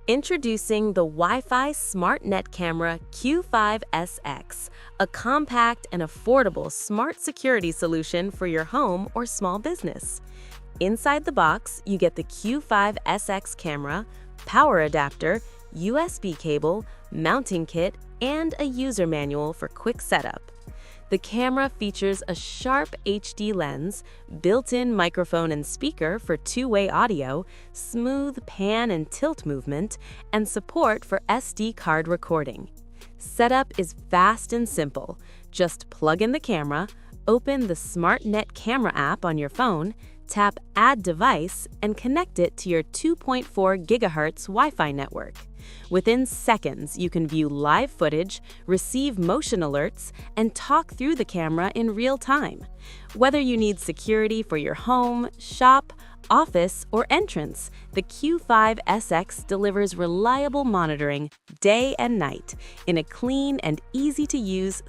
Introducing the Wi-Fi Smart Net Camera Q5SX, a compact and affordable smart security solution for your home or small business. Inside the box, you get the Q5SX camera, power adapter, USB cable, mounting kit, and a user manual for quick setup. The camera features a sharp HD lens, built-in microphone and speaker for two-way audio, smooth pan and tilt movement, and support for SD card recording. Setup is fast and simple. Just plug in the camera, open the SmartNet Camera app on your phone, tap Add Device, and connect it to your 2.4 GHz Wi-Fi network. Within seconds, you can view live footage, receive motion alerts, and talk through the camera in real time. Whether you need security for your home, shop, office, or entrance, the Q5SX delivers reliable monitoring day and night in a clean and easy-to-use